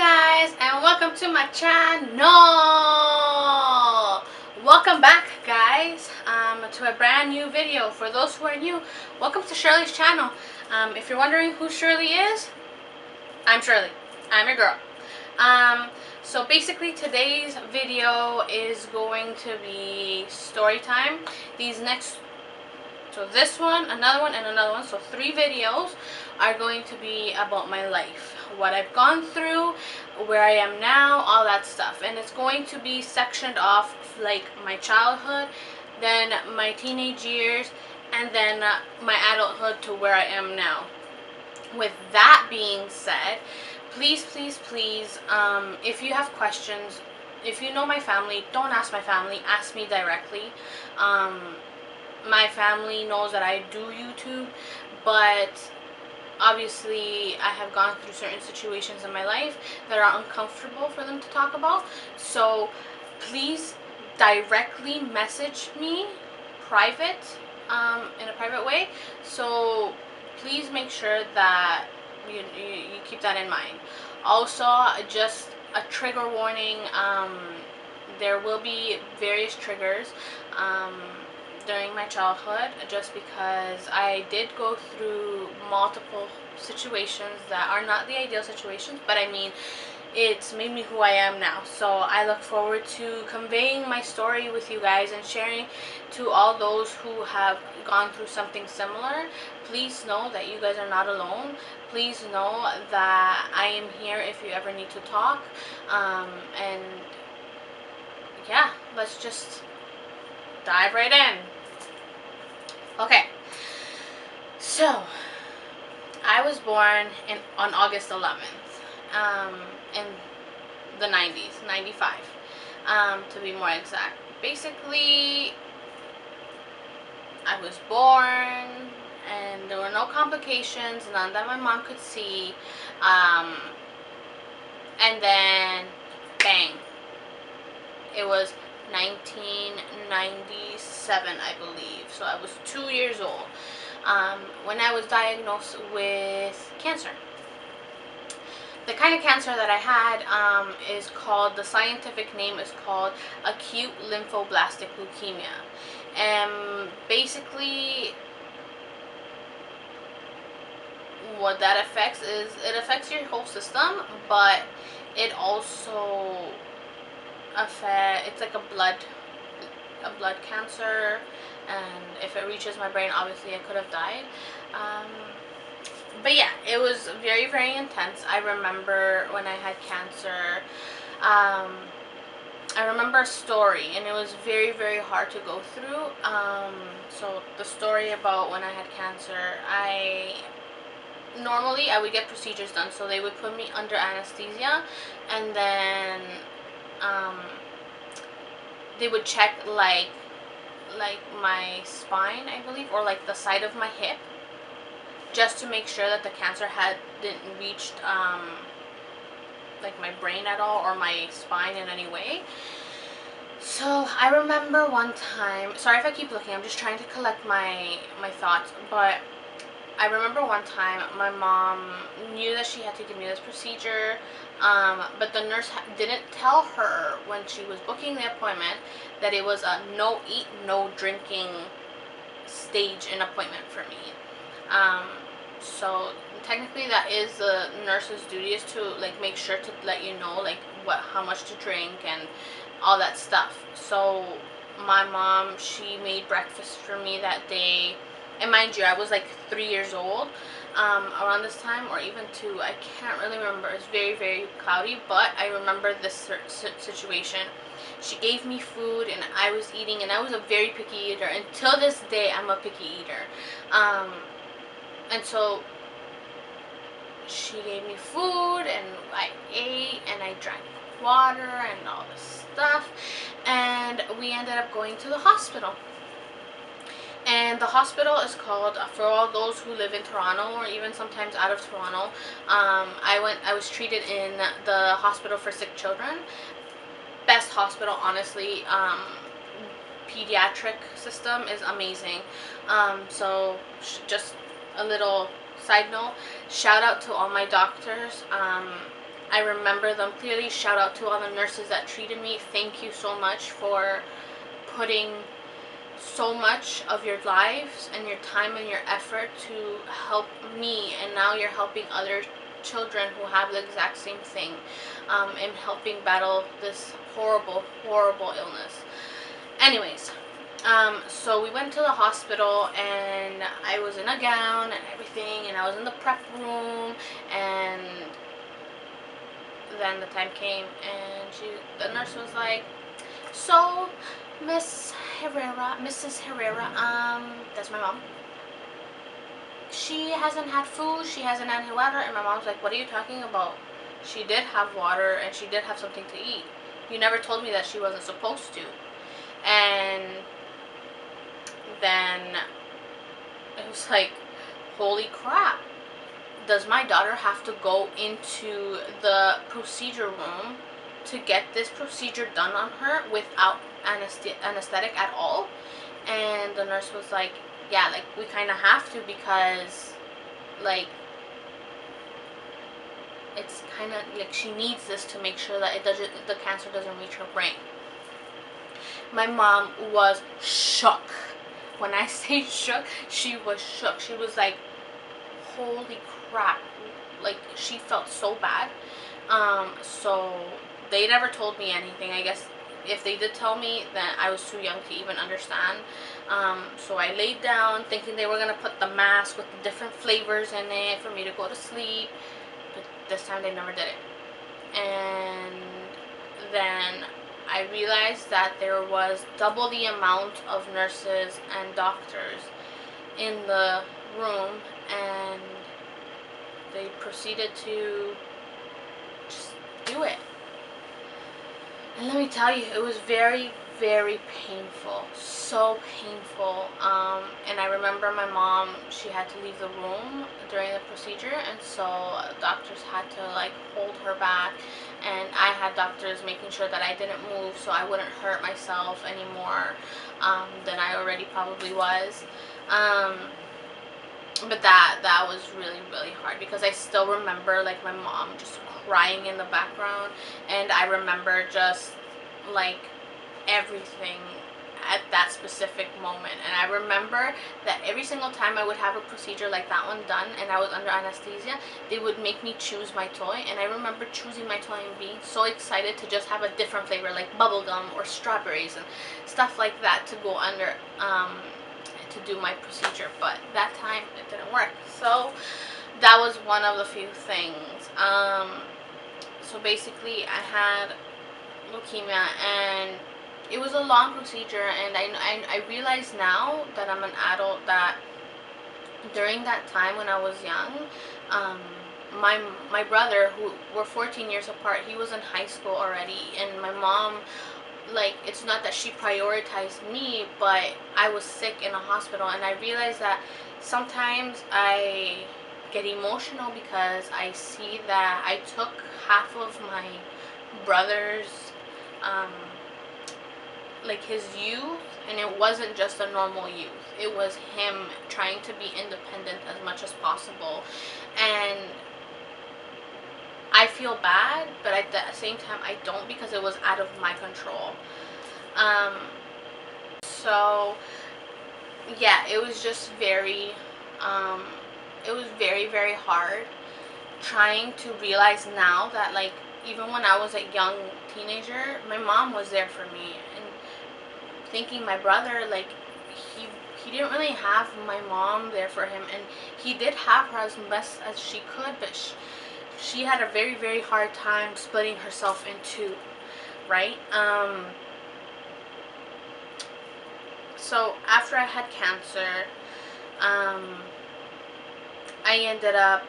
guys, and welcome to my channel. Welcome back, guys, to a brand new video. For those who are new, welcome to Shirley's channel. If you're wondering who Shirley is, I'm Shirley. I'm your girl. So basically today's video is going to be story time. So this one, another one, and another one. So 3 videos are going to be about my life, what I've gone through, where I am now, all that stuff. And it's going to be sectioned off like my childhood, then my teenage years, and then my adulthood to where I am now. With that being said, please, if you have questions, if you know my family, don't ask my family, ask me directly. My family knows that I do YouTube, but obviously I have gone through certain situations in my life that are uncomfortable for them to talk about. So please directly message me private, in a private way. So please make sure that you keep that in mind. Also, just a trigger warning, there will be various triggers during my childhood, just because I did go through multiple situations that are not the ideal situations, but I mean, it's made me who I am now. So I look forward to conveying my story with you guys and sharing to all those who have gone through something similar. Please know that you guys are not alone. Please know that I am here if you ever need to talk. And yeah, let's just dive right in. Okay, so I was born on August 11th, in the 90s, 95, to be more exact. Basically, I was born and there were no complications, none that my mom could see, and then bang, it was 1997, I believe. So I was 2 years old when I was diagnosed with cancer. The kind of cancer that I had is called, the scientific name is called acute lymphoblastic leukemia. And basically what that affects is, it affects your whole system, but it also it's like a blood cancer, and if it reaches my brain, obviously I could have died. But yeah, it was very, very intense. I remember when I had cancer, I remember a story, and it was very, very hard to go through. So the story about when I had cancer, normally I would get procedures done, so they would put me under anesthesia, and then they would check like my spine, I believe, or like the side of my hip, just to make sure that the cancer didn't reach like my brain at all, or my spine in any way. So I remember one time, sorry if I keep looking, I'm just trying to collect my thoughts, but I remember one time my mom knew that she had to give me this procedure, but the nurse didn't tell her when she was booking the appointment that it was a no eat, no drinking stage and appointment for me. So technically that is the nurse's duty, is to like make sure to let you know like how much to drink and all that stuff. So my mom, she made breakfast for me that day. And mind you, I was like 3 years old around this time, or even 2. I can't really remember. It's very, very cloudy, but I remember this situation. She gave me food, and I was eating, and I was a very picky eater. Until this day, I'm a picky eater. And so she gave me food, and I ate, and I drank water, and all this stuff. And we ended up going to the hospital. And the hospital is called, for all those who live in Toronto, or even sometimes out of Toronto, I was treated in the hospital for sick children. Best hospital, honestly. Pediatric system is amazing. So just a little side note, shout out to all my doctors. I remember them clearly. Shout out to all the nurses that treated me. Thank you so much for putting so much of your lives and your time and your effort to help me, and now you're helping other children who have the exact same thing, and helping battle this horrible, horrible illness. Anyways, so we went to the hospital, and I was in a gown and everything, and I was in the prep room, and then the time came, and the nurse was like, "So, Mrs. Herrera, that's my mom. She hasn't had food, she hasn't had water." And my mom's like, "What are you talking about? She did have water, and she did have something to eat. You never told me that she wasn't supposed to." And then it was like, holy crap. Does my daughter have to go into the procedure room to get this procedure done on her without anesthetic at all? And the nurse was like, yeah, like, we kind of have to, because, like, it's kind of like she needs this to make sure that the cancer doesn't reach her brain. My mom was shook. When I say shook, she was shook. She was like, holy crap. Like, she felt so bad. So they never told me anything. I guess if they did tell me, then I was too young to even understand. So I laid down thinking they were going to put the mask with the different flavors in it for me to go to sleep. But this time they never did it. And then I realized that there was double the amount of nurses and doctors in the room, and they proceeded to just do it. And let me tell you, it was very, very painful. So painful. And I remember my mom, she had to leave the room during the procedure, and so doctors had to, like, hold her back. And I had doctors making sure that I didn't move so I wouldn't hurt myself anymore than I already probably was. But that was really, really hard, because I still remember, like, my mom just crying in the background, and I remember just, like, everything at that specific moment. And I remember that every single time I would have a procedure like that one done and I was under anesthesia, they would make me choose my toy, and I remember choosing my toy and being so excited to just have a different flavor, like bubblegum or strawberries and stuff like that, to go under to do my procedure. But that time it didn't work, so that was one of the few things. So basically I had leukemia, and it was a long procedure, and I realize now that I'm an adult that during that time when I was young, my brother, who we're 14 years apart, he was in high school already, and my mom, like, it's not that she prioritized me, but I was sick in a hospital, and I realized that sometimes I get emotional because I see that I took half of my brother's like his youth, and it wasn't just a normal youth. It was him trying to be independent as much as possible, and I feel bad, but at the same time I don't, because it was out of my control. So yeah, it was just very it was very, very hard trying to realize now that, like, even when I was a young teenager, my mom was there for me, and thinking my brother, like, he didn't really have my mom there for him, and he did have her as best as she could, but she had a very, very hard time splitting herself in two, right? So after I had cancer, I ended up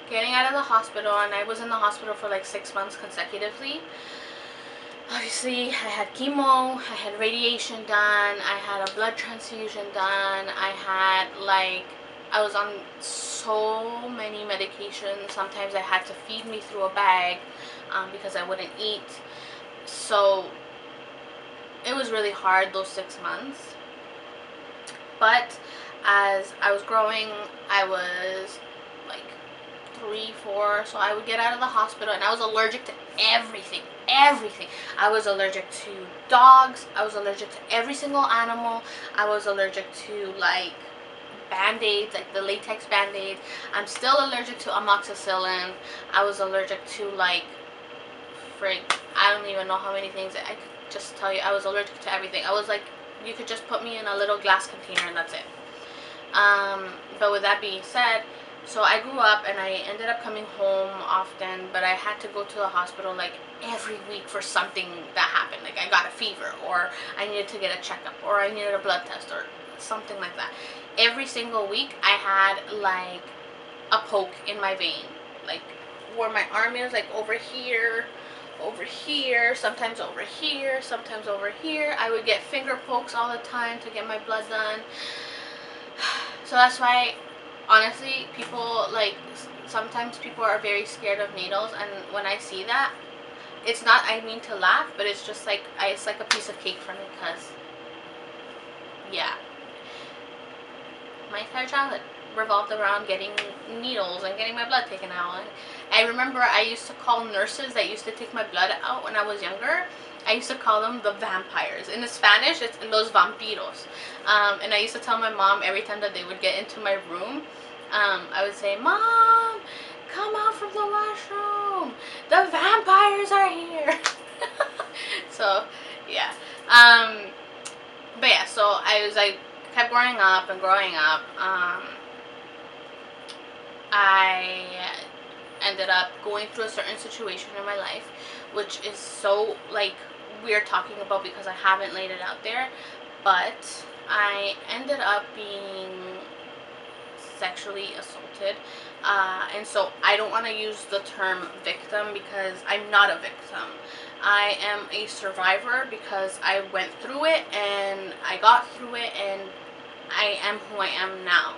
getting out of the hospital, and I was in the hospital for like 6 months consecutively. Obviously, I had chemo, I had radiation done, I had a blood transfusion done, I was on so many medications. Sometimes I had to feed me through a bag because I wouldn't eat. So it was really hard those 6 months. But as I was growing, I was like 3, 4. So I would get out of the hospital, and I was allergic to everything. Everything. I was allergic to dogs. I was allergic to every single animal. I was allergic to like band-aids, like the latex band-aids. I'm still allergic to amoxicillin. I was allergic to like I don't even know how many things. I could just tell you I was allergic to everything. I was like, you could just put me in a little glass container and that's it. But with that being said, so I grew up and I ended up coming home often, but I had to go to the hospital like every week for something that happened. Like I got a fever, or I needed to get a checkup, or I needed a blood test, or something like that. Every single week I had like a poke in my vein, like where my arm is, like over here, sometimes over here, sometimes over here. I would get finger pokes all the time to get my blood done. So that's why, honestly, people like, sometimes people are very scared of needles, and when I see that, it's not I mean to laugh, but it's just like, it's like a piece of cake for me, because yeah, my entire childhood revolved around getting needles and getting my blood taken out. And I remember I used to call nurses that used to take my blood out when I was younger, I used to call them the vampires. In the Spanish, it's los vampiros. And I used to tell my mom every time that they would get into my room, I would say, "Mom, come out from the washroom. The vampires are here." So, yeah. But yeah, so I kept growing up and growing up. I ended up going through a certain situation in my life, which is so like weird talking about because I haven't laid it out there, but I ended up being sexually assaulted, and so I don't want to use the term victim because I'm not a victim. I am a survivor because I went through it and I got through it, and I am who I am now.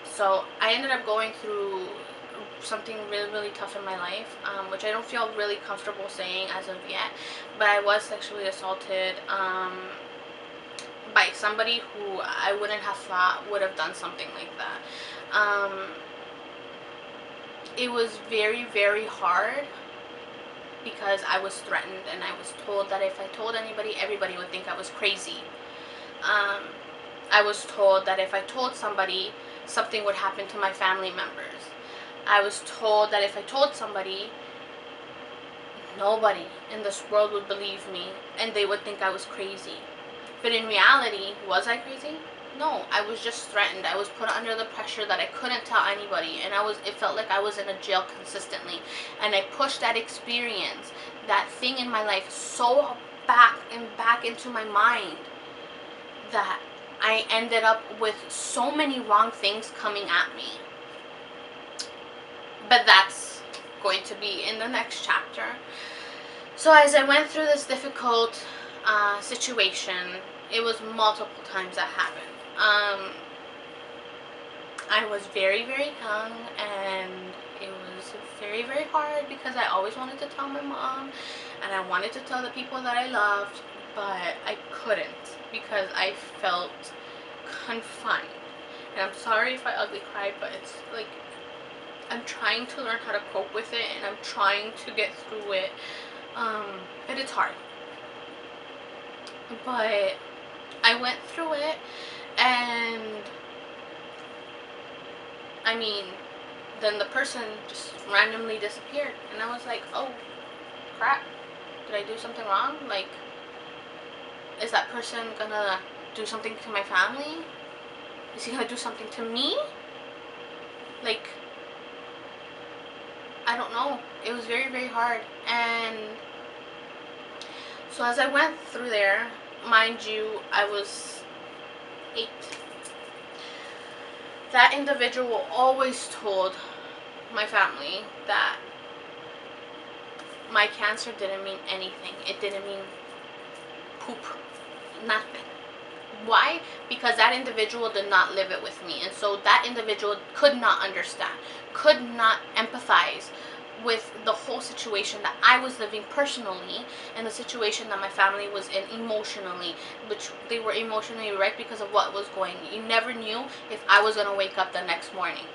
So I ended up going through something really, really tough in my life, which I don't feel really comfortable saying as of yet, but I was sexually assaulted by somebody who I wouldn't have thought would have done something like that. It was very, very hard because I was threatened, and I was told that if I told anybody, everybody would think I was crazy. I was told that if I told somebody, something would happen to my family members. I was told that if I told somebody, nobody in this world would believe me, and they would think I was crazy. But in reality, was I crazy? No, I was just threatened. I was put under the pressure that I couldn't tell anybody, and it felt like I was in a jail consistently. And I pushed that experience, that thing in my life, so back and back into my mind that I ended up with so many wrong things coming at me. But that's going to be in the next chapter. So as I went through this difficult situation, it was multiple times that happened. I was very, very young, and it was very, very hard because I always wanted to tell my mom, and I wanted to tell the people that I loved, but I couldn't because I felt confined. And I'm sorry if I ugly cried, but it's like I'm trying to learn how to cope with it, and I'm trying to get through it, but it's hard. But I went through it, and I mean, then the person just randomly disappeared, and I was like, oh crap, did I do something wrong? Like, is that person gonna do something to my family? Is he gonna do something to me? Like, I don't know. It was very, very hard. And so as I went through there, mind you, I was 8. That individual always told my family that my cancer didn't mean anything. It didn't mean poop. Nothing. Why? Because that individual did not live it with me, and so that individual could not understand, could not empathize with the whole situation that I was living personally, and the situation that my family was in emotionally, which they were emotionally wrecked because of what was going on. You never knew if I was going to wake up the next morning.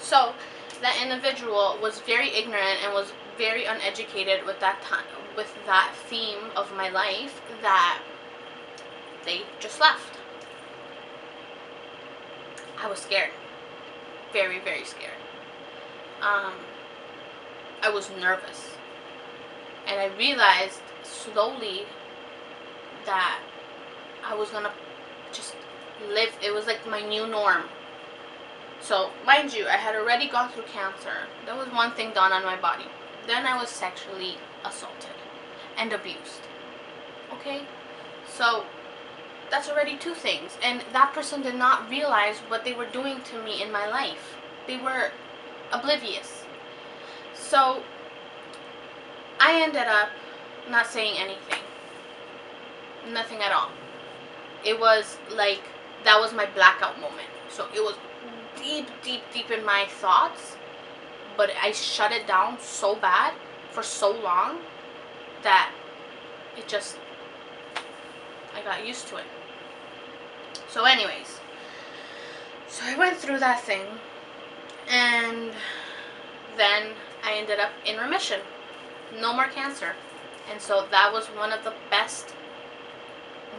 So that individual was very ignorant and was very uneducated with that time, with that theme of my life, that they just left. I was scared. Very, very scared. I was nervous. And I realized slowly that I was gonna just live. It was like my new norm. So, mind you, I had already gone through cancer. That was one thing done on my body. Then I was sexually assaulted and abused. Okay? So, that's already two things. And that person did not realize what they were doing to me in my life. They were oblivious. So, I ended up not saying anything. Nothing at all. It was like, that was my blackout moment. So it was deep, deep, deep in my thoughts. But I shut it down so bad for so long that it just, I got used to it. So anyways, so I went through that thing. And then I ended up in remission. No more cancer. And so that was one of the best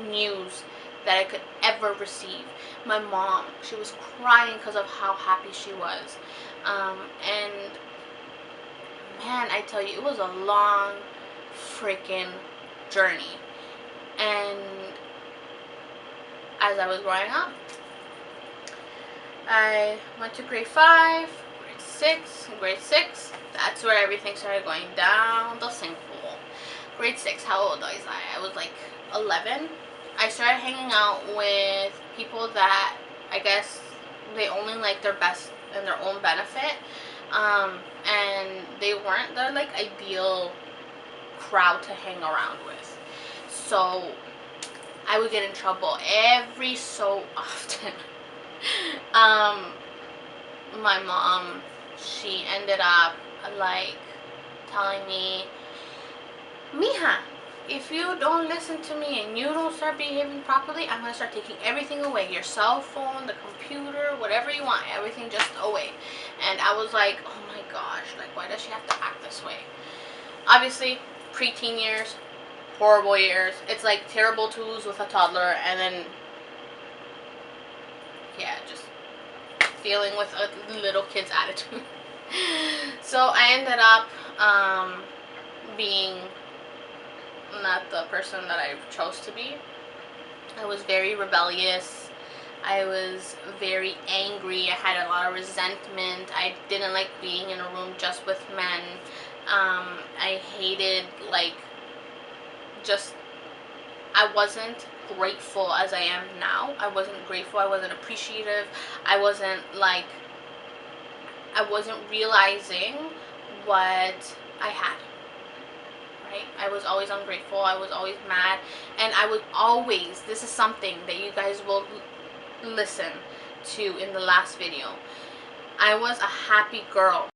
news that I could ever receive. My mom, she was crying because of how happy she was. And man, I tell you, it was a long freaking journey. And as I was growing up, I went to grade 5, grade 6, grade 6. That's where everything started going down the sinkhole. Grade 6, how old was I? I was like 11. I started hanging out with people that I guess they only like their best and their own benefit. And they're like ideal crowd to hang around with. So I would get in trouble every so often. My mom, she ended up like telling me, Mija, if you don't listen to me and you don't start behaving properly, I'm gonna start taking everything away. Your cell phone, the computer, whatever you want, everything just away. And I was like, oh my gosh, like why does she have to act this way? Obviously, preteen years, horrible years. It's like terrible to lose with a toddler, and then yeah, just dealing with a little kid's attitude. So I ended up being not the person that I chose to be. I was very rebellious. I was very angry. I had a lot of resentment. I didn't like being in a room just with men. I hated, like, just, I wasn't grateful as I am now. I wasn't grateful. I wasn't appreciative. I wasn't realizing what I had. Right? I was always ungrateful. I was always mad. And I would always, this is something that you guys will listen to in the last video. I was a happy girl.